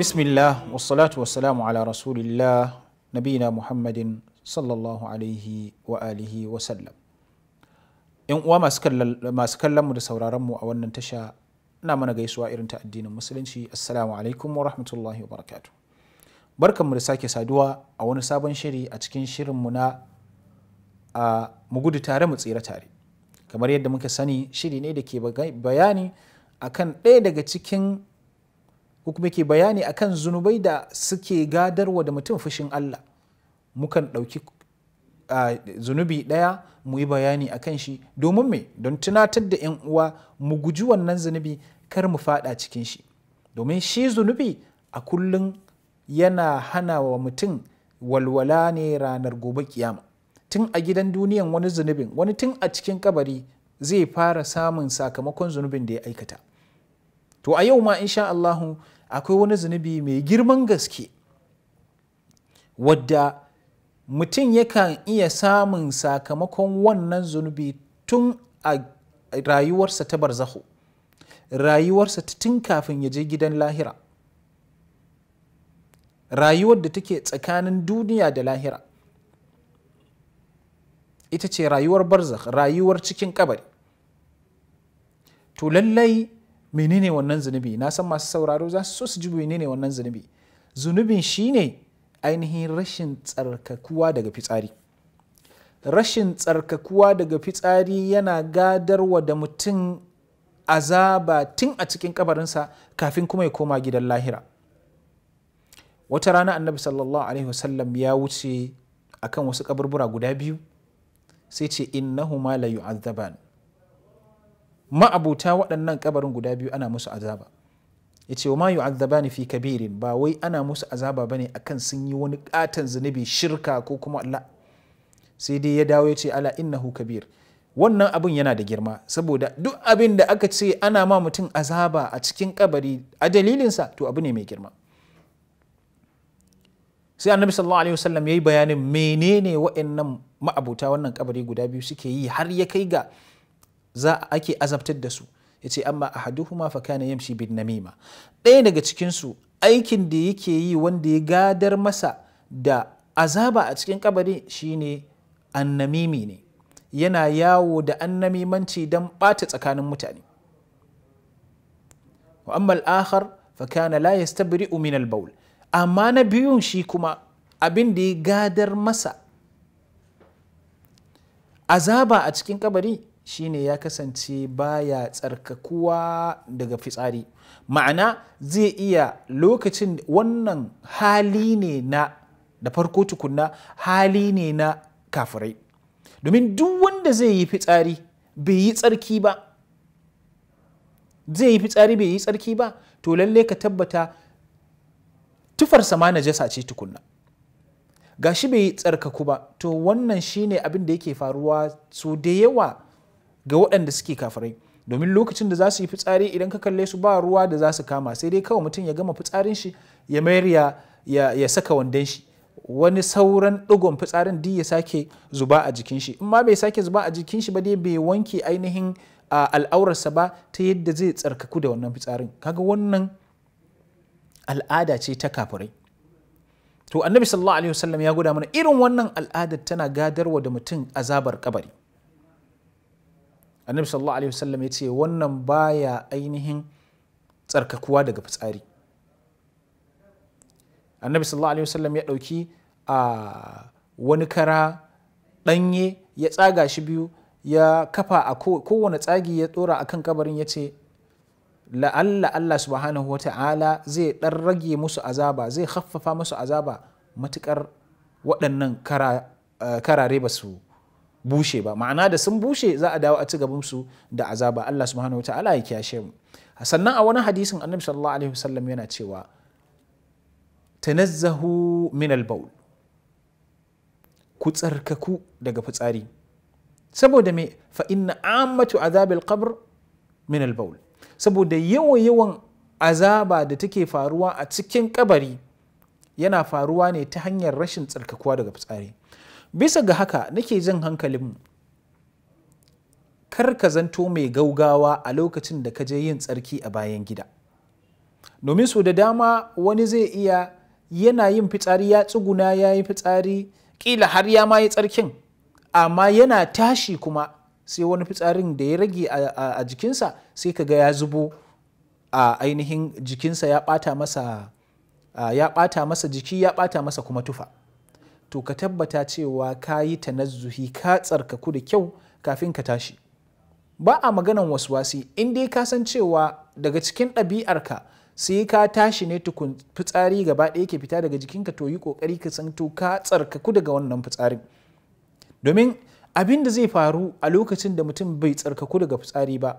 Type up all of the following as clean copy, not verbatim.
Bismillah, wassalatu wassalamu ala rasulillah, nabina Muhammadin sallallahu alaihi wa alihi wa sallam. ‘Yan uwa masu kallon mu da sauraron mu a wannan tasha, ina mana gaisuwa irin ta addinin musulunci. Assalamu alaikum wa rahmatullahi wa barakatuh. Barkanmu da sake saduwa a wani sabon shiri a cikin shirinmu na mu gudu tare mu tsira tare. Kamar yadda muka sani, shiri ne da ke bayani akan ɗaya daga cikin kuma ke bayani akan zunubai da suke gadarwa da mutum fushin Allah. Mukan ɗauki zunubi ɗaya mu yi bayani akan shi domin me? Don tunatar da 'yan uwa mu guji wannan zunubi, kar mu faɗa cikin shi. Domin shi zunubi a kullum yana hana wa mutum walwala ne ranar gobe kiyama. Tun a gidan duniyan wani zunubin, wani tun a cikin kabari zai fara samun sakamakon zunubin da ya aikata. To a yau ma insha Allahu akwai wani zunubi mai girman gaske wadda mutum yakan iya samun sakamakon wannan zunubi tun a rayuwarsa ta barzahu, rayuwarsa tun kafin ya je gidan lahira, rayuwar da take tsakanin duniya da lahira. Ita ce rayuwar barzakh, rayuwar cikin kabari. To lallai menene wannan zunubi? Na san masu sauraro za su so su ji menene wannan zunubi. Zunubin shine ainihin rashin tsarkakuwa daga fitsari. Rashin tsarkakuwa daga fitsari yana gadarwa da mutum azaba tun a cikin kabarinsa kafin kuma ya koma gidan lahira. Wata rana annabi sallallahu alaihi wasallam ya wuce akan wasu kaburbura guda biyu, sai ce innahuma la yu'azzaban. Ma'abuta waɗannan kabarin guda biyu ana musu azaba. Ya ce wa ma yu'azzabani fi kabirin, ba wai ana musu azaba bane akan sun yi wani katon zunubi, shirka ko kuma Allah. Sai dai ya dawo ya ce ala innahu kabir. Wannan abin yana da girma, saboda duk abin da aka ce ana ma mutum azaba a cikin kabari a dalilinsa, to abu ne mai girma. Sai annabi sallallahu alaihi wasallam ya yi bayanin menene wa'annan ma'abuta wannan kabari guda biyu suke yi har ya kai ga ake azabtar da su. Ya ce amma ahaduhuma fa kana yamshi bin namima. Ɗaya daga cikinsu aikin da yake yi wanda ya gadar masa da azaba a cikin kabari shine annamimi ne. Yana yawo da annamimanci don ɓata tsakanin mutane. Wa amma al-akhar fa kana la yastabri'u min al-bawl. Amma na biyun shi kuma abin da ya gadar masa azaba a cikin kabari shine ya kasance baya tsarkakuwa daga fitsari. Ma'ana zai iya lokacin wannan hali ne na da farko tukunna hali ne na kafirai. Domin duk wanda zai yi fitsari bai yi tsarki ba, zai yi fitsari bai yi tsarki ba, to lalle ka tabbata tufarsa ma najasa ce tukunna. Gashi bai yi tsarkaku ba, to wannan shine abin da yake faruwa so da yawa ga waɗanda suke kafirai. Domin lokacin da za su yi fitsari idan ka kalle su ba ruwa da za su kama, sai dai kawai mutum ya gama fitsarin shi ya mayar ya saka wandon shi, wani sauran ɗigon fitsarin duk ya sake zuba a jikin shi. In ma bai sake zuba a jikin shi ba dai bai wanke ainihin al'aurarsa ba ta yadda zai tsarkaku da wannan fitsarin. Kaga wannan al'ada ce ta kafirai. To annabi sallallahu alaihi wasallam ya gwada mana irin wannan al'adar tana gadarwa da mutum azabar kabari. Annabi sallallahu alaihi wasallam ya ce wannan baya ainihin tsarkakuwa daga fitsari. Annabi sallallahu alaihi wasallam ya ɗauki wani kara ɗanye ya tsaga shi biyu, ya kafa a kowane tsagi ya ɗora akan kabarin, ya ce la'alla Allah subhanahu wa ta'ala zai ɗan rage musu azaba, zai haffafa musu azaba matuƙar waɗannan karare ba su bushe ba. Ma'ana da sun bushe za a dawo a ci gaban su da azaba. Allah subhanahu wa ta'ala ya kiyashe mu. Sannan a wani hadisin annabi sallallahu alaihi wasallam yana cewa tanazzahu min al-bawl, ku tsarkaku daga fitsari. Saboda me? Fa inna ammatu azabil qabr min al-bawl. Saboda yawan azaba da take faruwa a cikin kabari yana faruwa ne ta hanyar rashin tsarkakuwa daga fitsari. Bisa ga haka nake jin hankalinmu, kar ka zanto mai gaugawa a lokacin da ka je yin tsarki a bayan gida. domin so da dama wani zai iya yana yin fitsari ya tsuguna ya yi fitsari kila har ya ma yi tsarkin amma yana tashi kuma sai wani fitsarin da ya rage a jikinsa sai kaga ya zubo a ainihin jikinsa ya ɓata masa jiki ya ɓata masa kuma tufa. To ka tabbata cewa ka yi tanazzuhi ka tsarkaku da kyau kafin ka tashi. Ba a maganan waswasi in dai ka san cewa daga cikin ɗabi'arka sai ka tashi ne tukun fitsari gaba ɗaya ke fita daga jikinka, to yi ƙoƙari ka san to ka tsarkaku daga wannan fitsarin. Domin abin da zai faru a lokacin da mutum bai tsarkaku daga fitsari ba,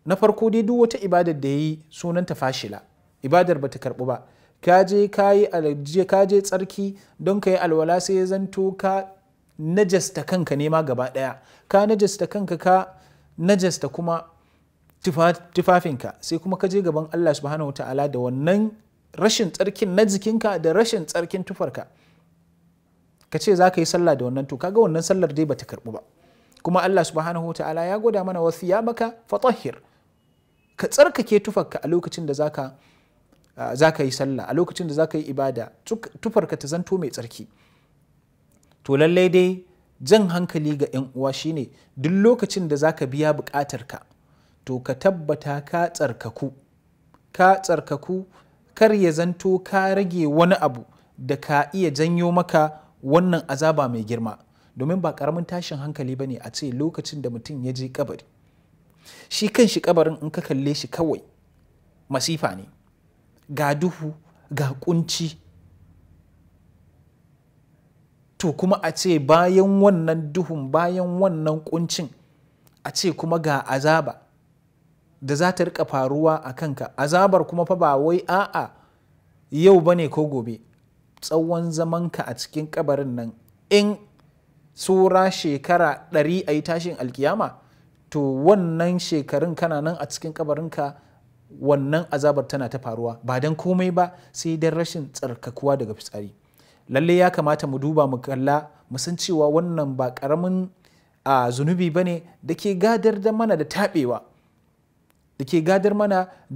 na farko dai duk wata ibadar da ya yi sunanta fashila, ibadar ba ta karɓu ba. Ka je tsarki don ka yi alwala sai ya zanto ka najasta kanka nema gaba ɗaya, ka najasta kanka ka najasta kuma tufafinka, sai kuma ka je gaban Allah subhanahu ta'ala da wannan rashin tsarkin na jikinka da rashin tsarkin tufarka, ka ce za ka yi sallah da wannan, to kaga wannan sallar dai bata karɓu ba. Kuma Allah subhanahu ta'ala ya gwada mana wa thiyabaka fatahhir, ka tsarkake tufarka a lokacin da za ka yi sallah, a lokacin da za ka yi ibada, tufarka ta zanto mai tsarki. To lallai dai jan hankali ga 'yan uwa shine duk lokacin da za ka biya buƙatarka to ka tabbata ka tsarkaku kar ya zanto ka rage wani abu da ka iya janyo maka wannan azaba mai girma. Domin ba ƙaramin tashin hankali ba ne a ce lokacin da mutum ya je kabari, shi kan shi kabarin in ka kalle shi kawai masifa ne, ga duhu ga kunci, to kuma a ce bayan wannan duhun bayan wannan kuncin a ce kuma ga azaba da za ta rika faruwa a kanka. Azabar kuma fa ba wai a'a yau bane ko gobe, tsawon zamanka a cikin kabarin nan, in tsora shekara 100 a yi tashin alkiyama, to wannan shekarun kana nan a cikin kabarinka wannan azabar tana ta faruwa ba don komai ba sai don rashin tsarkakuwa daga fitsari. Lalle ya kamata mu duba mu kalla mu san cewa wannan ba karamin zunubi bane da ke gadar da mana da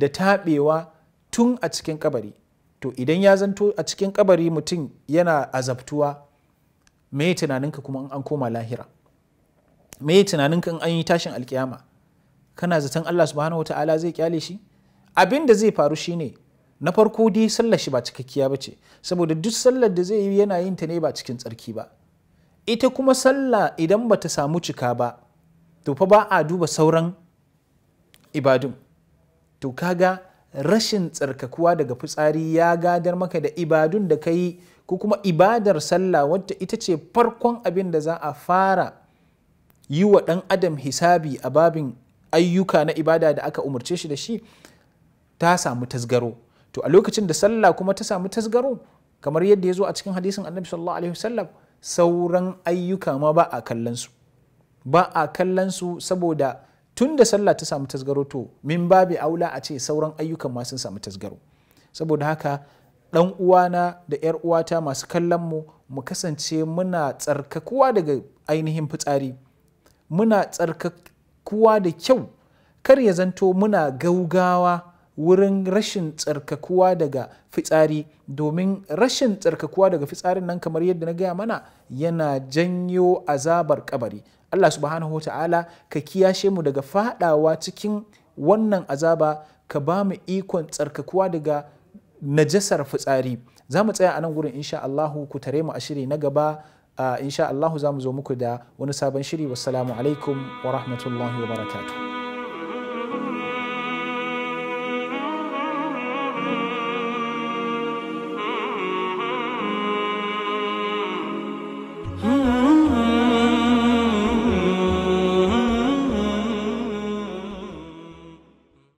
taɓewa tun a cikin kabari. To idan ya zanto a cikin kabari mutum yana azabtuwa, me tunaninka kuma in an koma lahira? Me tunaninka in an yi tashin alkiyama? Kana zaton Allah subhanahu wa ta'ala zai kyale shi? Abin da zai faru shine na farko dai sallar shi ba cikakkiya ba ce, saboda duk sallar da zai yi yana yin ta ne ba cikin tsarki ba. Ita kuma sallah idan ba ta samu cika ba, to fa ba a duba sauran ibadun. To kaga rashin tsarkakuwa daga fitsari ya gadar maka da ibadun da ka yi, ko kuma ibadar sallah wadda ita ce farkon abin da za a fara yi wa ɗan adam hisabi a babin ayyuka na ibada da aka umarce shi da shi, ta samu tasgaro. To a lokacin da sallah kuma ta samu tasgaro, kamar yadda ya zo a cikin hadisin annabi sallallahu alaihi wasallam, sauran ayyuka ma ba a kallon su, saboda tun da sallah ta samu tasgaro, to min babi aula a ce sauran ayyukan ma sun samu tasgaro. Saboda haka ɗan uwana da 'yar uwata masu kallon mu kasance muna tsarkakuwa daga ainihin fitsari, muna tsarkakuwa da kyau, kar ya zanto muna gaugawa wurin rashin tsarkakuwa daga fitsari, domin rashin tsarkakuwa daga fitsarin nan kamar yadda na gaya mana yana janyo azabar kabari. Allah subhanahu wa ta'ala ka kiyashe mu daga fadawa cikin wannan azaba, ka ba mu ikon tsarkakuwa daga najasar fitsari. Za mu tsaya a nan gurin insha Allahu, ku tare mu a shiri na gaba. Insha Allahu za mu zo muku da wani sabon shiri. Wassalamu alaikum wa rahmatullahi wa barakatuh.